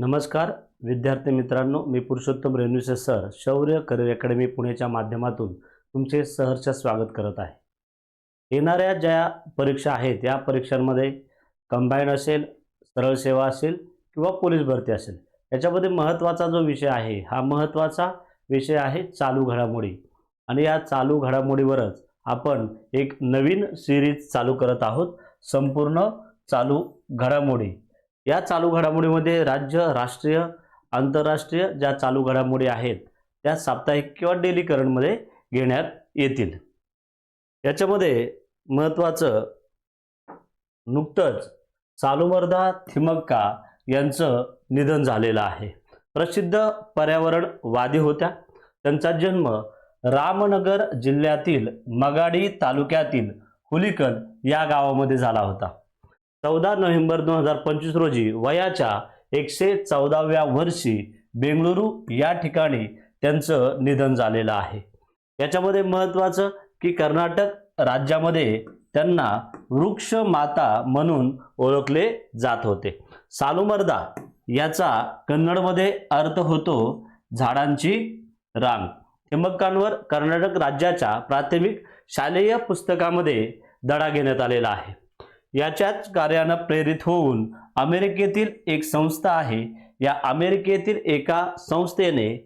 नमस्कार विद्यार्थी मित्रांनो, मी पुरुषोत्तम रेणुसे सर शौर्य करिअर अकॅडमी पुणेच्या माध्यमातून तुमचे सहर्ष स्वागत करत आहे। येणाऱ्या ज्या परीक्षा आहेत या परीक्षांमध्ये कंबाईन असेल, सरळ सेवा असेल किंवा पोलीस भरती असेल, याच्यामध्ये महत्त्वाचा जो विषय आहे हा महत्त्वाचा विषय आहे चालू घडामोडी। आणि या चालू घडामोडीवरच आपण एक नवीन सिरीज चालू करत आहोत, संपूर्ण चालू घडामोडी। या चालू घडामोडीमध्ये राज्य, राष्ट्रीय, आंतरराष्ट्रीय ज्या चालू घडामोडी आहेत त्या साप्ताहिक किंवा डेली करंटमध्ये घेण्यात येतील। याच्यामध्ये महत्त्वाचं नुकतंच चालुमर्दा थिमक्का यांचं निधन झालेलं आहे। प्रसिद्ध पर्यावरणवादी होत्या। त्यांचा जन्म रामनगर जिल्ह्यातील मगाडी तालुक्यातील हुलिकल या गावामध्ये झाला होता। 14 नोव्हेंबर 2025 रोजी वयाच्या 114व्या वर्षी बेंगळुरू या ठिकाणी त्यांचं निधन झालेलं आहे। याच्यामध्ये महत्त्वाचं की कर्नाटक राज्यामध्ये त्यांना वृक्ष माता म्हणून ओळखले जात होते। सालुमर्दा याचा कन्नडमध्ये अर्थ होतो झाडांची रांग। थिमक्कांवर कर्नाटक राज्याच्या प्राथमिक शालेय पुस्तकामध्ये धडा घेण्यात आलेला आहे। याच्याच कार्याने प्रेरित होऊन अमेरिकेतील एक संस्था आहे, या अमेरिकेतील एका संस्थेने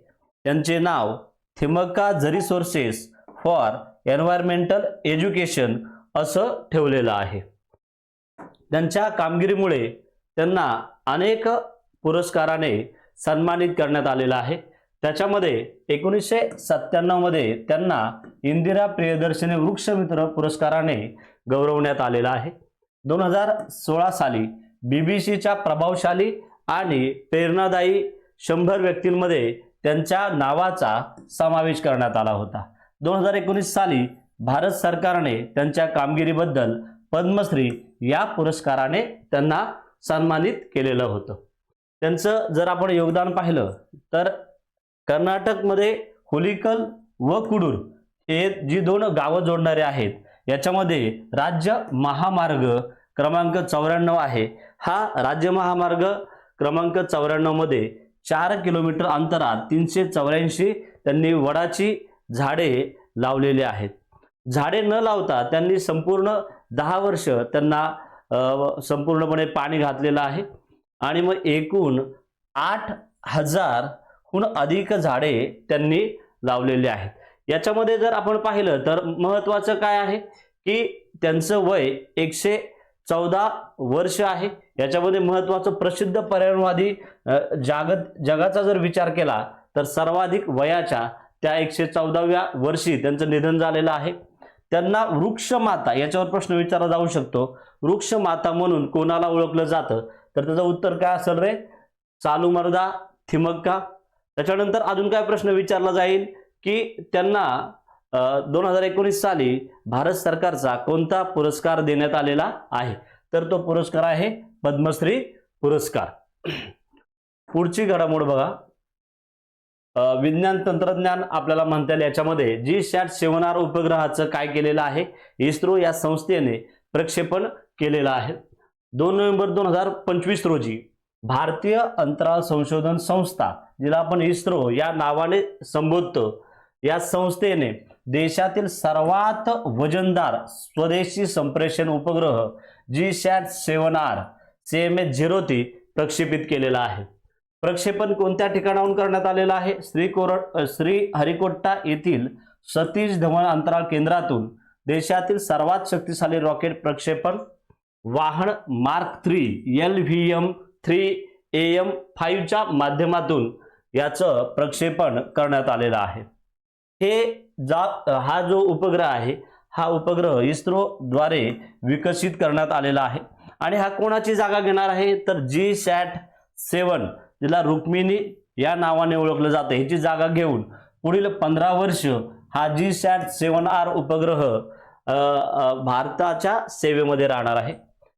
त्यांचे नाव Thimmakka resources for environmental education असं ठेवलेलं आहे। त्यांच्या कामगिरीमुळे त्यांना अनेक पुरस्काराने सन्मानित करण्यात आलेलं आहे। त्याच्यामध्ये 1997 मध्ये त्यांना इंदिरा प्रियदर्शनी वृक्षमित्र पुरस्काराने गौरवण्यात आलेलं आहे। 2016 साली बीबीसीच्या प्रभावशाली आणि प्रेरणादायी 100 व्यक्तींमध्ये त्यांच्या नावाचा समावेश करण्यात आला होता। 2019 साली भारत सरकारने त्यांच्या कामगिरीबद्दल पद्मश्री या पुरस्काराने त्यांना सन्मानित केलेलं होतं। त्यांचं जर आपण योगदान पाहिलं तर कर्नाटकमध्ये हुलिकल व कुडूर हे जी दोन गावं जोडणारे आहेत याच्यामध्ये राज्य महामार्ग क्रमांक 94 आहे। हा राज्य महामार्ग क्रमांक 94 मध्ये 4 किलोमीटर अंतरात 384 त्यांनी वडाची झाडे लावलेली आहेत। झाडे न लावता त्यांनी संपूर्ण 10 वर्ष त्यांना संपूर्णपणे पाणी घातलेलं आहे आणि मग एकूण 8000 हून अधिक झाडे त्यांनी लावलेली आहेत। याच्यामध्ये जर आपण पाहिलं तर महत्त्वाचं काय आहे की त्यांचं वय 114 वर्ष आहे। याच्यामध्ये महत्त्वाचं प्रसिद्ध पर्यावरणवादी जगाचा जर विचार केला तर सर्वाधिक वयाच्या त्या 114व्या वर्षी त्यांचं निधन झालेलं आहे। त्यांना वृक्षमाता याच्यावर प्रश्न विचारला जाऊ शकतो, वृक्षमाता म्हणून कोणाला ओळखलं जातं, तर त्याचं उत्तर काय असेल रे? चालुमर्दा थिमक्का। त्याच्यानंतर अजून काय प्रश्न विचारला जाईल की त्यांना 2019 साली भारत सरकारचा कोणता पुरस्कार देण्यात आलेला आहे, तर तो पुरस्कार आहे पद्मश्री पुरस्कार। पुढची घडामोड बघा, विज्ञान तंत्रज्ञान आपल्याला म्हणता येईल। याच्यामध्ये GSAT-7R उपग्रहाचं काय केलेलं आहे, इस्रो या संस्थेने प्रक्षेपण केलेलं आहे। 2 नोव्हेंबर 2025 रोजी भारतीय अंतराळ संशोधन संस्था, जिला आपण इस्रो या नावाने संबोधतो, या संस्थेने देशातील सर्वात वजनदार स्वदेशी संप्रेषण उपग्रह GSAT-7R CMS-0 प्रक्षेपित केलेला आहे। प्रक्षेपण कोणत्या ठिकाणाहून करण्यात आलेलं आहे? श्रीहरिकोटा येथील सतीश धवन अंतराळ केंद्रातून देशातील सर्वात शक्तिशाली रॉकेट प्रक्षेपण वाहन मार्क 3 LVM-3AM5 च्या माध्यमातून याचं प्रक्षेपण करण्यात आलेलं आहे। हा जो उपग्रह आहे हा उपग्रह इस्रो द्वारे विकसित करण्यात आलेला आहे आणि हा कोणाची जागा घेणार आहे, तर GSAT-7 जिला रुक्मिणी या नावाने ओळखलं जातं, ह्याची जागा घेऊन पुढील 15 वर्ष हा GSAT-7R उपग्रह भारताच्या सेवेमध्ये राहणार आहे।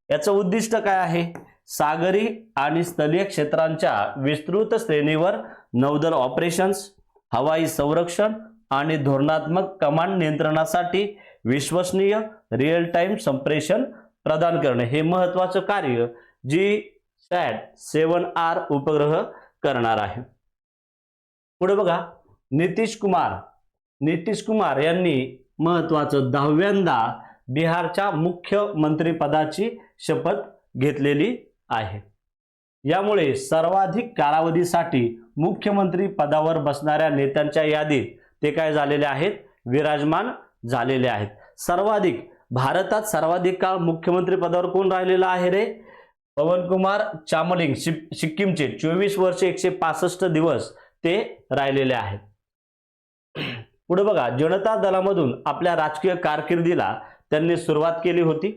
याचं उद्दिष्ट काय आहे? सागरी आणि स्थलीय क्षेत्रांच्या विस्तृत श्रेणीवर नौदल ऑपरेशन्स, हवाई संरक्षण आणि धोरणात्मक कमांड नियंत्रणासाठी विश्वसनीय रिअल टाइम संप्रेषण प्रदान करणे हे महत्त्वाचं कार्य सॅट-7R उपग्रह करणार आहे. पुढे बघा, नितीश कुमार यांनी महत्वाचं 10व्यांदा बिहारच्या मुख्यमंत्री पदाची शपथ घेतलेली आहे. यामुळे सर्वाधिक कालावधीसाठी मुख्यमंत्री पदावर बसणाऱ्या नेत्यांच्या यादीत ते काय झालेले आहेत, विराजमान झालेले आहेत. भारतात सर्वाधिक काळ मुख्यमंत्री पदावर कोण राहिलेला आहे रे? पवन कुमार चामलिंग, सिक्कीमचे 24 वर्ष 165 दिवस ते राहिलेले आहेत. पुढे बघा, जनता दलामधून आपल्या राजकीय कारकिर्दीला त्यांनी सुरुवात केली होती.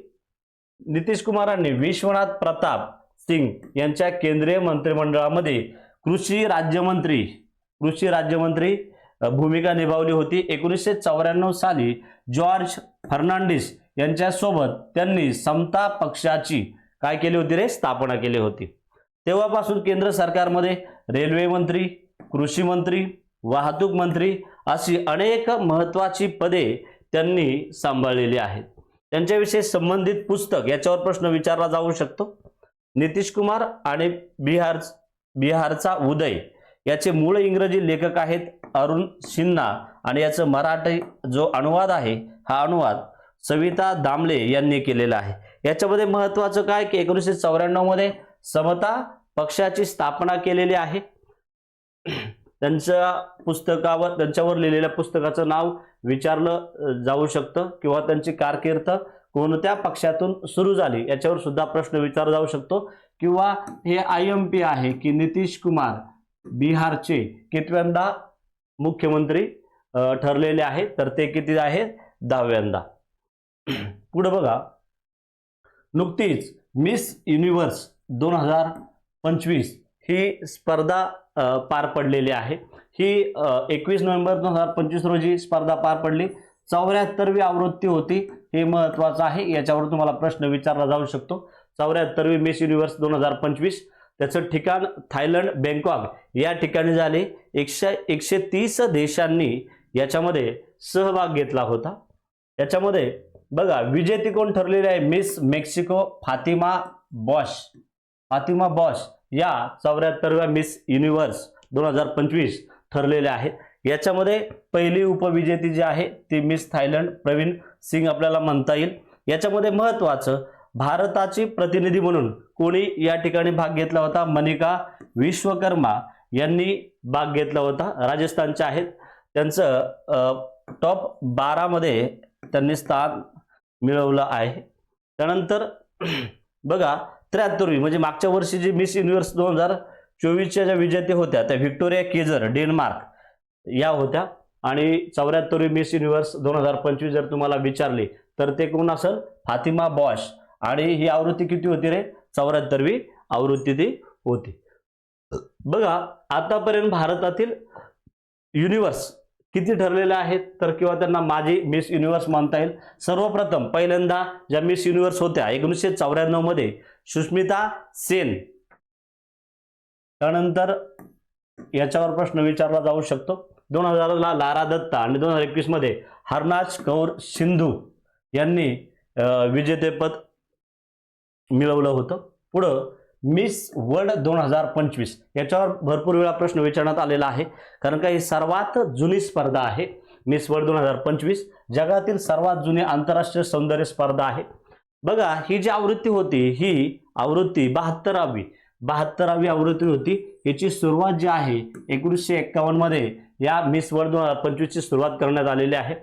नितीश कुमारांनी विश्वनाथ प्रताप सिंग यांच्या केंद्रीय मंत्रिमंडळामध्ये कृषी राज्यमंत्री भूमिका निभावली होती. 1994 साली जॉर्ज फर्नांडिस यांच्यासोबत त्यांनी समता पक्षाची काय केली होती रे? स्थापना केली होती. तेव्हापासून केंद्र सरकारमध्ये रेल्वे मंत्री, कृषी मंत्री, वाहतूक मंत्री अशी अनेक महत्वाची पदे त्यांनी सांभाळलेली आहेत. त्यांच्याविषयी संबंधित पुस्तक याच्यावर प्रश्न विचारला जाऊ शकतो. नितीश कुमार आणि बिहारचा उदय याचे मूळ इंग्रजी लेखक आहेत अरुण सिन्हा आणि याचं मराठी जो अनुवाद आहे हा अनुवाद सविता दामले यांनी केलेला आहे. याच्यामध्ये महत्वाचं काय की 1994 मध्ये समता पक्षाची स्थापना केलेली आहे. त्यांच्यावर लिहिलेल्या पुस्तकाचं नाव विचारलं जाऊ शकतं किंवा त्यांची कारकीर्द कोणत्या पक्षातून सुरू झाली याच्यावर सुद्धा प्रश्न विचारला जाऊ शकतो. किंवा हे IMP आहे की नितीश कुमार बिहारचे कितव्यांदा मुख्यमंत्री ठरलेले आहेत, तर ते किती आहेत? 10व्यांदा. पुढे बघा, नुकतीच मिस युनिव्हर्स 2025 ही स्पर्धा पार पडलेली आहे. ही 21 नोव्हेंबर 2025 रोजी स्पर्धा पार पडली. 74वी आवृत्ती होती. हे महत्वाचं आहे, याच्यावर तुम्हाला प्रश्न विचारला जाऊ शकतो. 74वी मिस युनिव्हर्स 2025 त्याचं ठिकाण थायलंड बँकॉक या ठिकाणी झाले. 130 देशांनी याच्यामध्ये सहभाग घेतला होता. याच्यामध्ये बघा, विजेती कोण ठरलेली आहे? मिस मेक्सिको फातिमा बॉश या 74व्या मिस युनिव्हर्स 2025 ठरलेले आहेत. याच्यामध्ये पहिली उपविजेती जी आहे ती मिस थायलंड प्रवीण सिंग आपल्याला म्हणता येईल. याच्यामध्ये महत्वाचं, भारताची प्रतिनिधी म्हणून कोणी या ठिकाणी भाग घेतला होता? मनिका विश्वकर्मा यांनी भाग घेतला होता. राजस्थानचे आहेत. त्यांचं टॉप 12 मध्ये त्यांनी स्थान मिळवलं आहे. त्यानंतर बघा, 73वी म्हणजे मागच्या वर्षी जी मिस युनिव्हर्स 2024च्या ज्या विजेते होत्या त्या व्हिक्टोरिया केजर डेन्मार्क या होत्या. आणि 74वी मिस युनिव्हर्स 2025 जर तुम्हाला विचारली तर ते कोण असेल? Fatima Bosch. आणि ही आवृत्ती किती होती रे? 74वी आवृत्ती ती होती. बघा, आतापर्यंत भारतातील युनिव्हर्स किती ठरलेले आहेत तर किंवा त्यांना माजी मिस युनिव्हर्स म्हणता येईल. सर्वप्रथम पहिल्यांदा ज्या मिस युनिव्हर्स होत्या 1994 मध्ये सुष्मिता सेन. त्यानंतर याच्यावर प्रश्न विचारला जाऊ शकतो. 2000 ला लारा दत्ता आणि 2021 मध्ये हरनाज कौर सिंधू यांनी विजेतेपद मिळवलं होतं. पुढं मिस वर्ल्ड 2025 याच्यावर भरपूर वेळा प्रश्न विचारण्यात आलेला आहे, कारण का ही सर्वात जुनी स्पर्धा आहे. मिस वर्ल्ड 2025 जगातील सर्वात जुनी आंतरराष्ट्रीय सौंदर्य स्पर्धा आहे. बघा, ही जी आवृत्ती होती ही आवृत्ती 72वी आवृत्ती होती. याची सुरुवात जी आहे 1951 मध्ये या मिस वर्ल्ड 2025 ची सुरुवात करण्यात आलेली आहे.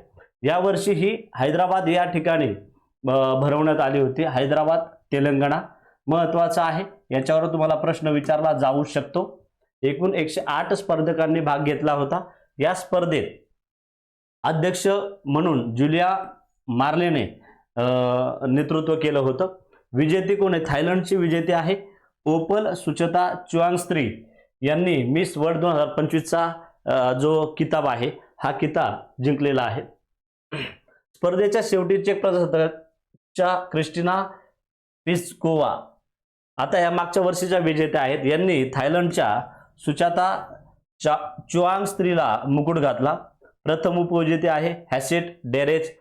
या वर्षी ही हैदराबाद या ठिकाणी भरवण्यात आली होती. हैदराबाद, तेलंगणा. महत्वाचा आहे, याच्यावर तुम्हाला प्रश्न विचारला जाऊ शकतो. एकूण 108 स्पर्धकांनी भाग घेतला होता. या स्पर्धेत अध्यक्ष म्हणून जुलिया मार्लेने नेतृत्व केलं होतं. विजेती कोण आहे? थायलंडची विजेती आहे ओपल सुचता चुआंगस्त्री यांनी मिस वर्ल्ड 2025चा जो किताब आहे हा किताब जिंकलेला आहे. स्पर्धेच्या शेवटी चेक प्रजासत्ताकाच्या क्रिस्टिना पिस्कोवा आता या मागच्या वर्षीच्या विजेत्या आहेत. यांनी थायलंडच्या सुचाता चुआंगस्त्रीला मुकुट घातला. प्रथम उपविजेते आहे हॅसेट डेरेच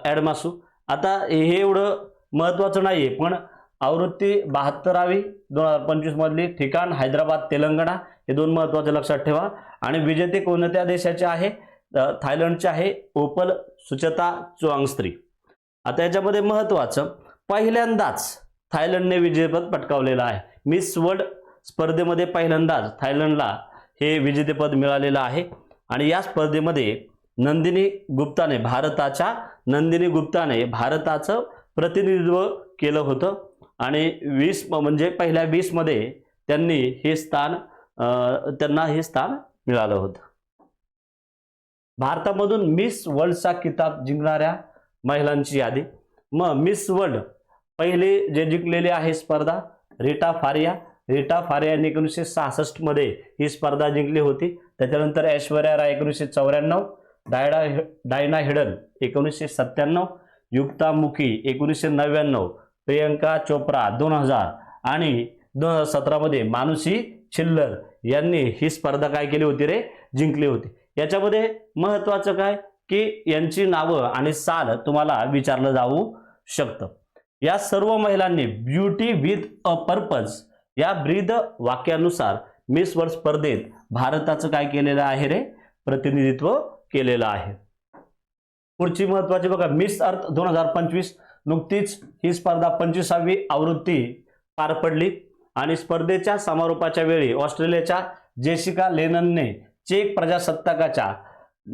ॲडमासू. आता हे एवढं महत्वाचं नाहीये, पण आवृत्ती 72वी 2025 मधली, ठिकाण हैदराबाद तेलंगणा, हे दोन महत्त्वाचे लक्षात ठेवा. आणि विजेते कोणत्या देशाचे आहे? थायलंडचे आहे ओपल सुचता चुआंगस्त्री. आता याच्यामध्ये महत्त्वाचं, पहिल्यांदाच थायलंडने विजेतेपद पटकावलेलं आहे. मिस वर्ल्ड स्पर्धेमध्ये पहिल्यांदाच थायलंडला हे विजेतेपद मिळालेलं आहे. आणि या स्पर्धेमध्ये नंदिनी गुप्ताने भारताचं प्रतिनिधित्व केलं होतं. आणि 20 म्हणजे पहिल्या 20 मध्ये त्यांना हे स्थान मिळालं होतं. भारतामधून मिस वर्ल्डचा किताब जिंकणाऱ्या महिलांची यादी. मग मिस वर्ल्ड पहिले जे जिंकलेले आहे स्पर्धा रीटा फारिया यांनी 1966 मध्ये ही स्पर्धा जिंकली होती. त्याच्यानंतर ऐश्वर्या राय 1994, डायना हिडन 1997, युक्ता मुखी 1999, प्रियंका चोप्रा 2000 आणि 2017 मध्ये मानुषी छिल्लर यांनी ही स्पर्धा काय केली होती रे? जिंकली होती. याच्यामध्ये महत्त्वाचं काय की यांची नावं आणि साल तुम्हाला विचारलं जाऊ शकतं. या सर्व महिलांनी ब्युटी विथ अ पर्पज या ब्रीद वाक्यानुसार मिस वर्ल्ड स्पर्धेत भारताचं काय केलेलं आहे रे? प्रतिनिधित्व केलेलं आहे. पुढची महत्त्वाची बघा, मिस अर्थ 2025 नुकतीच ही स्पर्धा 25वी आवृत्ती पार पडली. आणि स्पर्धेच्या समारोपाच्या वेळी ऑस्ट्रेलियाच्या जेसिका लेननने चेक प्रजासत्ताकाच्या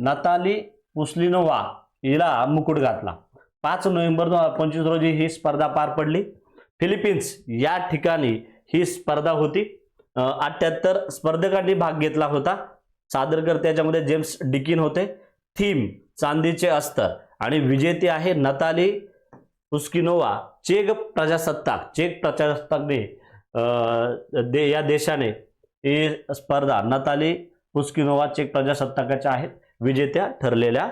नताली पुस्लिनोवा हिला मुकुट घातला. 5 नोव्हेंबर 2025 रोजी ही स्पर्धा पार पडली. फिलिपिन्स या ठिकाणी ही स्पर्धा होती. 78 स्पर्धकांनी भाग घेतला होता. सादरकर्ते याच्यामध्ये जेम्स डिकिन होते. थीम चांदीचे अस्तर. आणि विजेती आहे नताली पुस्किनोवा. चेक प्रजासत्ताकने या देशाने ही स्पर्धा नताली पुस्किनोवा चेक प्रजासत्ताकाच्या आहेत विजेत्या ठरलेल्या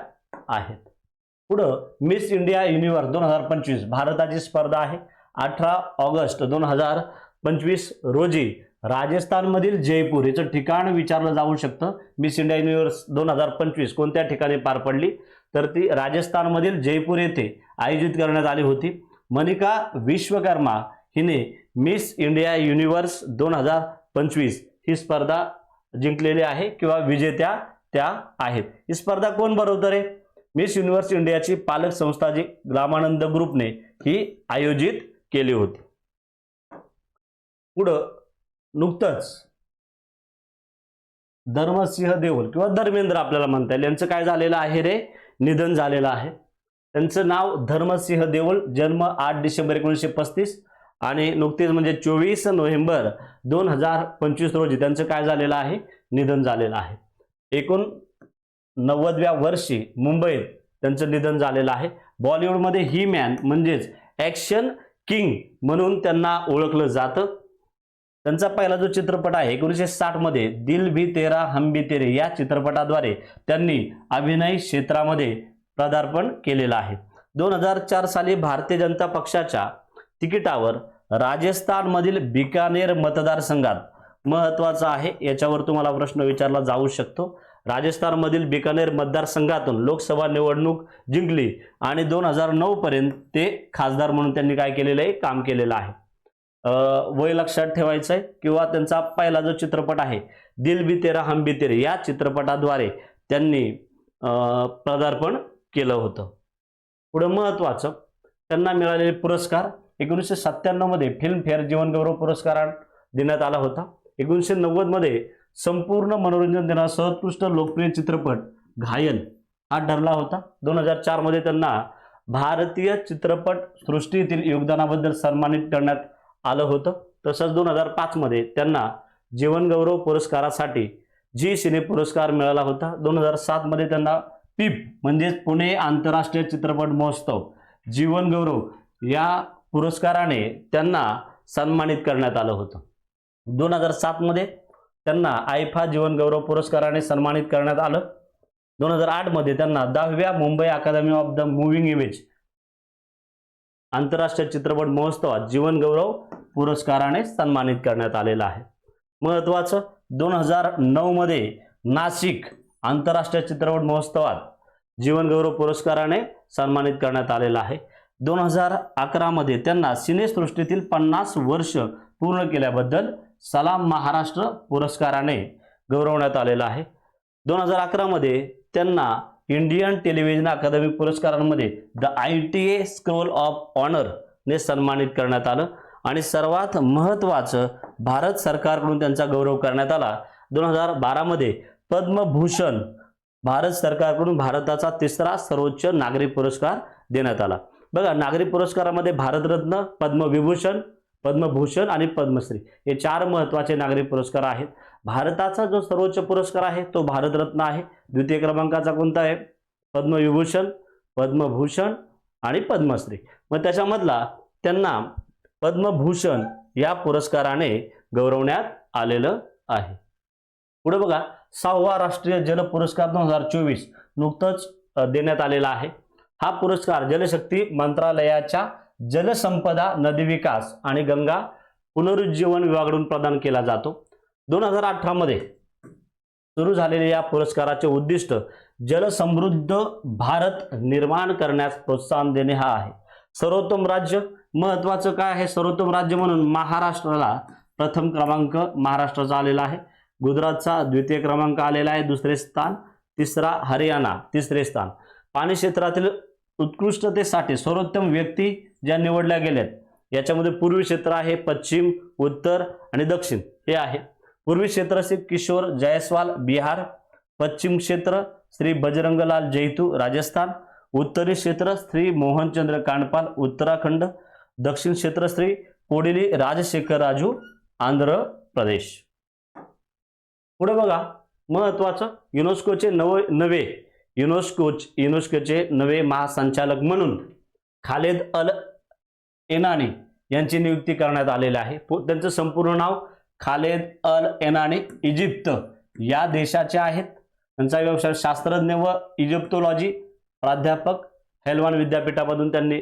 आहेत. पुढं मिस इंडिया युनिव्हर्स 2025 भारताची स्पर्धा आहे. 18 ऑगस्ट 2025 रोजी राजस्थानमधील जयपूर याचं ठिकाण विचारलं जाऊ शकतं. मिस इंडिया युनिव्हर्स 2025 कोणत्या ठिकाणी पार पडली? तर ती राजस्थानमधील जयपूर येथे आयोजित करण्यात आली होती. मनिका विश्वकर्मा हिने मिस इंडिया युनिव्हर्स 2025 ही स्पर्धा जिंकलेली आहे किंवा विजेत्या त्या आहेत. ही स्पर्धा कोण भरवतं रे? मिस युनिव्हर्स इंडियाची पालक संस्था जी ग्रामानंद ग्रुपने ही आयोजित केली होती. पुढं नुकतंच धर्मसिंह देओल किंवा धर्मेंद्र आपल्याला म्हणता येईल यांचं काय झालेलं आहे रे? निधन झालेलं आहे. त्यांचं नाव धर्मसिंह देओल, जन्म 8 डिसेंबर 1935 आणि नुकतेच म्हणजे 24 नोव्हेंबर 2025 रोजी त्यांचं काय झालेलं आहे? निधन झालेलं आहे. 89व्या वर्षी मुंबईत त्यांचं निधन झालेलं आहे. बॉलिवूडमध्ये ही मॅन म्हणजेच ॲक्शन किंग म्हणून त्यांना ओळखलं जातं. त्यांचा पहिला जो चित्रपट आहे 1960 मध्ये दिल भी तेरा हम भी तेरे या चित्रपटाद्वारे त्यांनी अभिनय क्षेत्रामध्ये पदार्पण केलेलं आहे. 2004 साली भारतीय जनता पक्षाच्या तिकिटावर राजस्थानमधील बिकानेर मतदारसंघात महत्त्वाचा आहे, याच्यावर तुम्हाला प्रश्न विचारला जाऊ शकतो. राजस्थानमधील बिकानेर मतदारसंघातून लोकसभा निवडणूक जिंकली आणि 2009 पर्यंत ते खासदार म्हणून त्यांनी काय केलेलं आहे? काम केलेलं आहे. वय लक्षात ठेवायचं आहे. किंवा त्यांचा पहिला जो चित्रपट आहे दिल भी तेरा हम भी तेरे या चित्रपटाद्वारे त्यांनी पदार्पण केलं होतं. पुढे महत्त्वाचं त्यांना मिळालेले पुरस्कार 1997 मध्ये फिल्मफेअर जीवनगौरव पुरस्कार देण्यात आला होता. 1990 मध्ये संपूर्ण मनोरंजन देणारा सर्वोत्कृष्ट लोकप्रिय चित्रपट घायल हा ठरला होता. 2004 मध्ये त्यांना भारतीय चित्रपट सृष्टीतील योगदानाबद्दल सन्मानित करण्यात आलं होतं. तसंच 2005 मध्ये त्यांना जीवनगौरव पुरस्कारासाठी जी सिने पुरस्कार मिळाला होता. 2007 मध्ये त्यांना पिप म्हणजे पुणे आंतरराष्ट्रीय चित्रपट महोत्सव जीवनगौरव या पुरस्काराने त्यांना सन्मानित करण्यात आलं होतं. 2007 मध्ये त्यांना आयफा जीवनगौरव पुरस्काराने सन्मानित करण्यात आलं. 2008 मध्ये त्यांना 10व्या मुंबई अकादमी ऑफ द मूव्हिंग इमेज आंतरराष्ट्रीय चित्रपट महोत्सवात जीवनगौरव पुरस्काराने सन्मानित करण्यात आलेला आहे. महत्त्वाचं 2009 मध्ये नाशिक आंतरराष्ट्रीय चित्रपट महोत्सवात जीवनगौरव पुरस्काराने सन्मानित करण्यात आलेला आहे. 2011 मध्ये त्यांना सिनेसृष्टीतील 50 वर्ष पूर्ण केल्याबद्दल सलाम महाराष्ट्र पुरस्काराने गौरवण्यात आलेला आहे. 2011 मध्ये त्यांना इंडियन टेलिव्हिजन अकादमी पुरस्कारांमध्ये the ITA scroll of honour ने सन्मानित करण्यात आलं आणि सर्वात महत्त्वाचं भारत सरकारकडून त्यांचा गौरव करण्यात आला. 2012 मध्ये पद्मभूषण भारत सरकारकडून भारताचा तिसरा सर्वोच्च नागरी पुरस्कार देण्यात आला. बघा, नागरी पुरस्कारामध्ये भारतरत्न, पद्मभूषण आणि पद्मश्री हे 4 महत्त्वाचे नागरी पुरस्कार आहेत. भारताचा जो सर्वोच्च पुरस्कार आहे तो भारतरत्न आहे. द्वितीय क्रमांकाचा कोणता आहे? पद्मविभूषण, पद्मभूषण आणि पद्मश्री. मग त्याच्यामधला त्यांना पद्मभूषण या पुरस्काराने गौरवण्यात आलेलं आहे. पुढे बघा, 6वा राष्ट्रीय जल पुरस्कार 2024 नुकतंच देण्यात आलेला आहे. हा पुरस्कार जलशक्ती मंत्रालयाच्या जलसंपदा, नदी विकास आणि गंगा पुनरुज्जीवन विभागाकडून प्रदान केला जातो. 2018 मध्ये सुरू झालेल्या या पुरस्काराचे उद्दिष्ट जलसमृद्ध भारत निर्माण करण्यास प्रोत्साहन देणे हा आहे. सर्वोत्तम राज्य महत्त्वाचं काय आहे? सर्वोत्तम राज्य म्हणून महाराष्ट्राला प्रथम क्रमांक महाराष्ट्राचा आलेला आहे. गुजरातचा द्वितीय क्रमांक आलेला आहे, दुसरे स्थान. तिसरा हरियाणा, तिसरे स्थान. पाणी क्षेत्रातील उत्कृष्टतेसाठी सर्वोत्तम व्यक्ती ज्या निवडल्या गेल्यात याच्यामध्ये पूर्वी क्षेत्र आहे, पश्चिम, उत्तर आणि दक्षिण हे आहे. पूर्वी क्षेत्र श्री किशोर जायसवाल बिहार, पश्चिम क्षेत्र श्री बजरंगलाल जैतू राजस्थान, उत्तरी क्षेत्र श्री मोहनचंद्र कांडपाल उत्तराखंड, दक्षिण क्षेत्र श्री कोडिली राजशेखर राजू आंध्र प्रदेश. पुढे बघा, महत्त्वाचं युनेस्कोचे नवे महासंचालक म्हणून खालेद अल एनानी यांची नियुक्ती करण्यात आलेली आहे. त्यांचं संपूर्ण नाव खालेद अल एनानी इजिप्त या देशाचे आहेत. त्यांचा व्यवसाय शास्त्रज्ञ व इजिप्तोलॉजी प्राध्यापक हेल्वान विद्यापीठामधून त्यांनी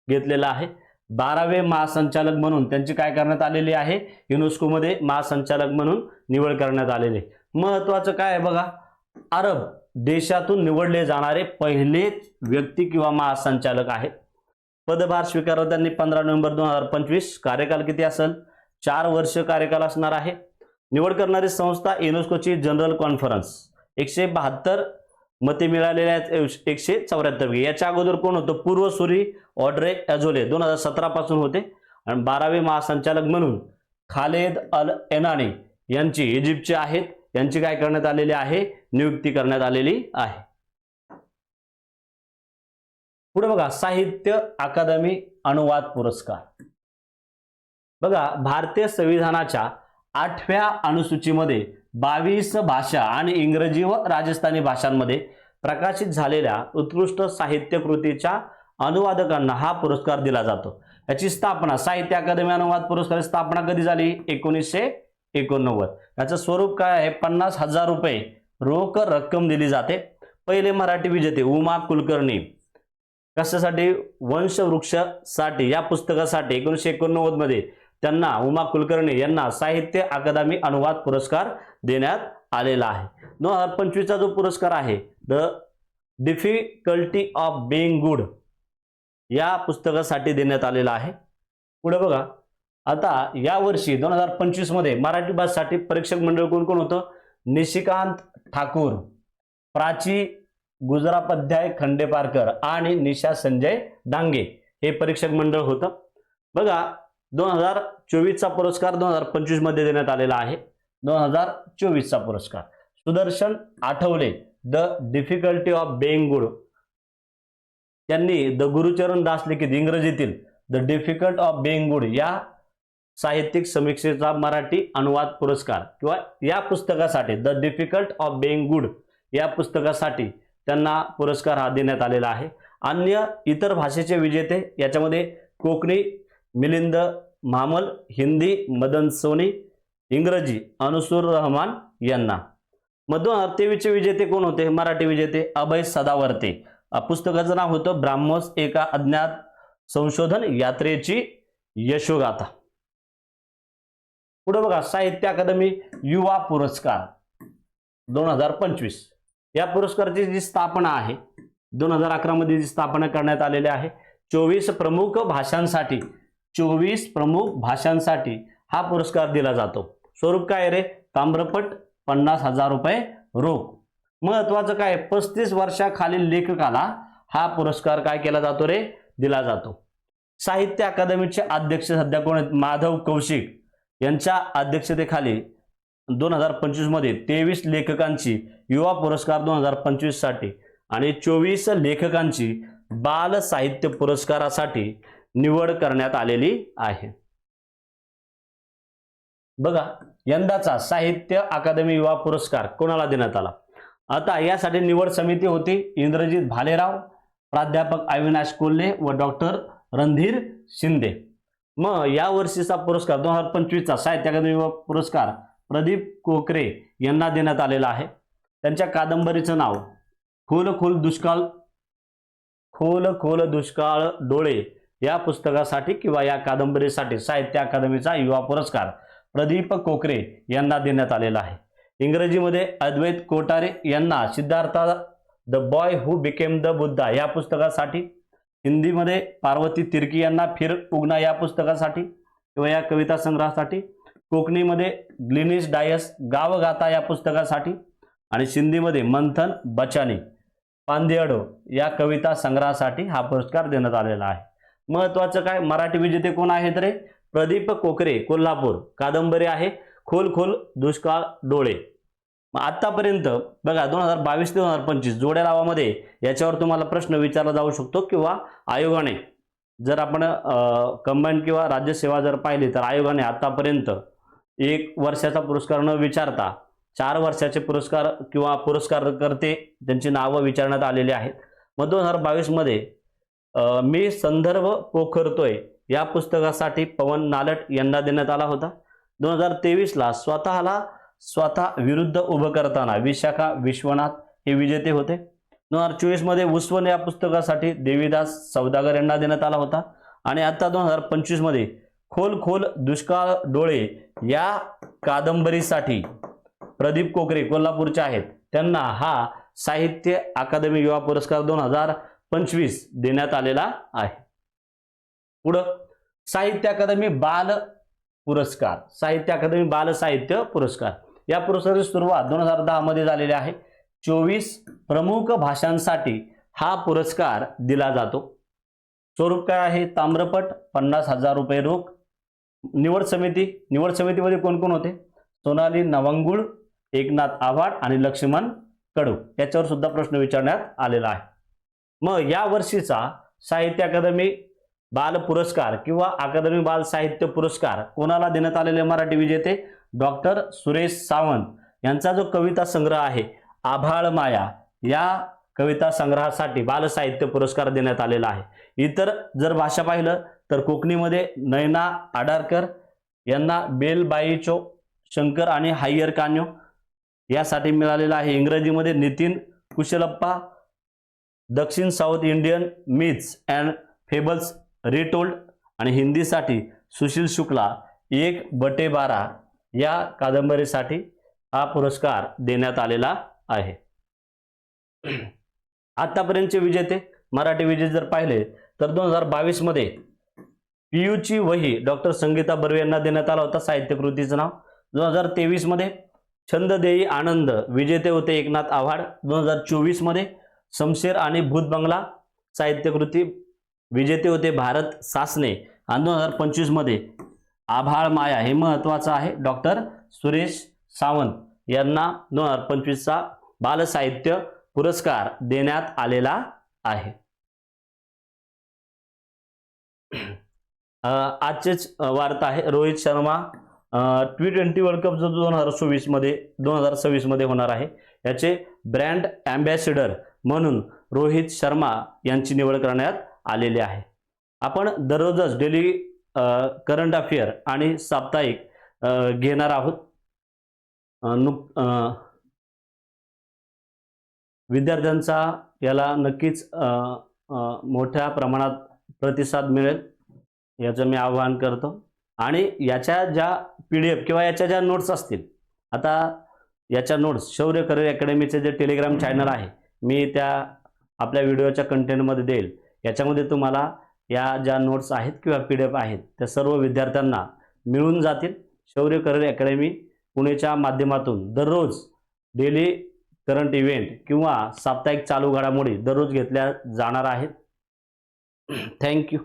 घेतलेला आहे. 12वे महासंचालक म्हणून त्यांची काय करण्यात आलेली आहे? युनेस्कोमध्ये महासंचालक म्हणून निवड करण्यात आलेले. महत्त्वाचं काय आहे बघा, अरब देशातून निवडले जाणारे पहिले व्यक्ती किंवा महासंचालक आहेत. पदभार स्वीकारला त्यांनी 15 नोव्हेंबर 2025. कार्यकाल किती असेल? 4 वर्ष कार्यकाल असणार आहे. निवड करणारी संस्था युनेस्कोची जनरल कॉन्फरन्स. 172 मते मिळालेले आहेत, 174. याच्या अगोदर कोण होतं? पूर्वसुरी ऑड्रे अझोले 2017 पासून होते. आणि 12वे महासंचालक म्हणून खालेद अल एनानी यांची इजिप्तचे आहेत. यांची काय करण्यात आलेली आहे? नियुक्ती करण्यात आलेली आहे. पुढे बघा, साहित्य अकादमी अनुवाद पुरस्कार. बघा, भारतीय संविधानाच्या 8व्या अनुसूचीमध्ये 22 भाषा आणि इंग्रजी व राजस्थानी भाषांमध्ये प्रकाशित झालेल्या उत्कृष्ट साहित्य कृतीच्या अनुवादकांना हा पुरस्कार दिला जातो. याची स्थापना साहित्य अकादमी अनुवाद पुरस्काराची स्थापना कधी झाली? 1989. याचं स्वरूप काय आहे? 50,000 रुपये रोख रक्कम दिली जाते. पहिले मराठी विजेते उमा कुलकर्णी. कशासाठी? वंशवृक्षासाठी या पुस्तकासाठी 1989 मध्ये त्यांना उमा कुलकर्णी यांना साहित्य अकादमी अनुवाद पुरस्कार देण्यात आलेला आहे. 2025 चा जो पुरस्कार आहे the difficulty of being good या पुस्तकासाठी देण्यात आलेला आहे. पुढे बघा, आता या वर्षी 2025 मध्ये मराठी भाषेसाठी परीक्षक मंडळ कोण कोण होतं? निशिकांत ठाकूर, प्राची गुजरापाध्याय खंडेपारकर आणि निशा संजय डांगे हे परीक्षक मंडळ होतं. बघा, 2024 चा पुरस्कार 2025 मध्ये देण्यात आलेला आहे. 2024 चा पुरस्कार Sudarshan Athavale the difficulty of being good. त्यांनी द गुरुचरण दास लिखित इंग्रजीतील the difficult of being good या साहित्यिक समीक्षेचा मराठी अनुवाद पुरस्कार किंवा या पुस्तकासाठी the difficult of being good या पुस्तकासाठी त्यांना पुरस्कार हा देण्यात आलेला आहे. अन्य इतर भाषेचे विजेते याच्यामध्ये कोकणी मिलिंद मामल, हिंदी मदन सोनी, इंग्रजी अनुसूर रहमान यांना. मग 2023 चे विजेते कोण होते? मराठी विजेते अभय सदावर्ते. पुस्तकाचं नाव होतं ब्राह्मोस एका अज्ञात संशोधन यात्रेची यशोगाथा. पुढे बघा, साहित्य अकादमी युवा पुरस्कार 2025 या पुरस्काराची जी स्थापना आहे 2011 मध्ये जी स्थापना करण्यात आलेली आहे. 24 प्रमुख भाषांसाठी 24 प्रमुख भाषांसाठी हा पुरस्कार दिला जातो. स्वरूप काय रे? ताम्रपट, 50,000 रुपये रोख. महत्वाचं काय? 35 वर्षाखालील लेखकाला हा पुरस्कार काय केला जातो रे? दिला जातो. साहित्य अकादमीचे अध्यक्ष सध्या कोण आहेत? माधव कौशिक यांच्या अध्यक्षतेखाली 2025 मध्ये 23 लेखकांची युवा पुरस्कार 2025 साठी आणि 24 लेखकांची बाल साहित्य पुरस्कारासाठी निवड करण्यात आलेली आहे. बघा, यंदाचा साहित्य अकादमी युवा पुरस्कार कोणाला देण्यात आला? आता यासाठी निवड समिती होती इंद्रजित भालेराव, प्राध्यापक अविनाश कोल्हे व डॉक्टर रणधीर शिंदे. मग या वर्षीचा पुरस्कार 2025 चा साहित्य अकादमी युवा पुरस्कार प्रदीप कोकरे यांना देण्यात आलेला आहे. त्यांच्या कादंबरीचं नाव खोल खोल दुष्काळ डोळे या पुस्तकासाठी किंवा या कादंबरीसाठी साहित्य अकादमीचा युवा पुरस्कार प्रदीप कोकरे यांना देण्यात आलेला आहे. इंग्रजीमध्ये अद्वैत कोठारे यांना Siddhartha the boy who became the Buddha या पुस्तकासाठी, हिंदीमध्ये पार्वती तिर्की यांना फिर उगना या पुस्तकासाठी किंवा या कविता संग्रहासाठी, कोकणीमध्ये ग्लिनिस डायस गावगाथा या पुस्तकासाठी आणि सिंधीमध्ये मंथन बचानी पांदेअडो या कविता संग्रहासाठी हा पुरस्कार देण्यात आलेला आहे. महत्वाचं काय? मराठी विजेते कोण आहेत रे? प्रदीप कोकरे, कोल्हापूर. कादंबरी आहे खोल दुष्काळ डोळे. आतापर्यंत बघा 2022 ते 2025 जोड्या लावामध्ये याच्यावर तुम्हाला प्रश्न विचारला जाऊ शकतो किंवा आयोगाने जर आपण कंबाईन किंवा राज्यसेवा जर पाहिली तर आयोगाने आतापर्यंत 1 वर्षाचा पुरस्कार न विचारता 4 वर्षाचे पुरस्कार किंवा पुरस्कारकर्ते त्यांची नावं विचारण्यात आलेली आहेत. मग 2022 मध्ये मी संदर्भ पोखरतोय या पुस्तकासाठी पवन नालट यांना देण्यात आला होता. 2023 ला स्वतः विरुद्ध उभं करताना विशाखा विश्वनाथ हे विजेते होते. 2024 मध्ये उस्वन या पुस्तकासाठी देवीदास सौदागर यांना देण्यात आला होता. आणि आता 2025 मध्ये खोल दुष्काळ डोळे या कादंबरीसाठी प्रदीप कोकरे कोल्हापूरचे आहेत, त्यांना हा साहित्य अकादमी युवा पुरस्कार 2025 देण्यात आलेला आहे. पुढं साहित्य अकादमी बाल पुरस्कार, साहित्य अकादमी बाल साहित्य पुरस्कार या पुरस्काराची सुरुवात 2010 मध्ये झालेली आहे. 24 प्रमुख भाषांसाठी हा पुरस्कार दिला जातो. स्वरूप काय आहे? ताम्रपट, 50,000 रुपये रोख. निवड समितीमध्ये कोण कोण होते? सोनाली नवंगुळ, एकनाथ आव्हाड आणि लक्ष्मण कडू. याच्यावर सुद्धा प्रश्न विचारण्यात आलेला आहे. मग या वर्षीचा साहित्य अकादमी बाल पुरस्कार किंवा अकादमी बाल साहित्य पुरस्कार कोणाला देण्यात आलेले? मराठी विजेते डॉक्टर सुरेश सावंत यांचा जो कविता संग्रह आहे आभाळ माया या कविता संग्रहासाठी बाल साहित्य पुरस्कार देण्यात आलेला आहे. इतर जर भाषा पाहिलं तर कोकणीमध्ये नयना आडारकर यांना बेलबाईचो शंकर आणि हायर कान्यो यासाठी मिळालेला आहे. इंग्रजीमध्ये नितीन कुशलप्पा दक्षिण south Indian myths and fables retold आणि हिंदीसाठी सुशील शुक्ला 1/12 या कादंबरीसाठी हा पुरस्कार देण्यात आलेला आहे. आतापर्यंतचे विजेते मराठी विजेते जर पाहिले तर 2022 मध्ये पीयूची वही डॉक्टर संगीता बर्वे यांना देण्यात आला होता, साहित्य कृतीचं नाव. 2023 मध्ये छंद देई आनंद विजेते होते एकनाथ आव्हाड. 2024 मध्ये शमशेर आणि भूत बंगला साहित्य कृती विजेते होते भारत सासने. आणि 2025 मध्ये आभाळ माया हे महत्वाचं आहे, डॉक्टर सुरेश सावंत यांना 2025 चा बाल साहित्य पुरस्कार देण्यात आलेला आहे. आजचेच वार्ता आहे Rohit Sharma T20 world cup जो 2026 मध्ये होणार आहे याचे ब्रँड अँबॅसेडर म्हणून रोहित शर्मा यांची निवड करण्यात आलेली आहे. आपण दररोजच डेली करंट अफेअर आणि साप्ताहिक घेणार आहोत. विद्यार्थ्यांचा याला नक्कीच मोठ्या प्रमाणात प्रतिसाद मिळेल याचं मी आवाहन करतो. आणि याच्या ज्या PDF किंवा याच्या ज्या नोट्स असतील, आता याच्या नोट्स शौर्य करिअर अकॅडमीचे जे टेलिग्राम चॅनल आहे मी त्या आपल्या व्हिडिओच्या कंटेंटमध्ये देईल. याच्यामध्ये तुम्हाला या ज्या नोट्स आहेत किंवा PDF आहेत त्या सर्व विद्यार्थ्यांना मिळून जातील. शौर्य करिअर अकॅडमी पुणेच्या माध्यमातून दररोज डेली करंट इव्हेंट किंवा साप्ताहिक चालू घडामोडी दररोज घेतल्या जाणार आहेत. थँक्यू.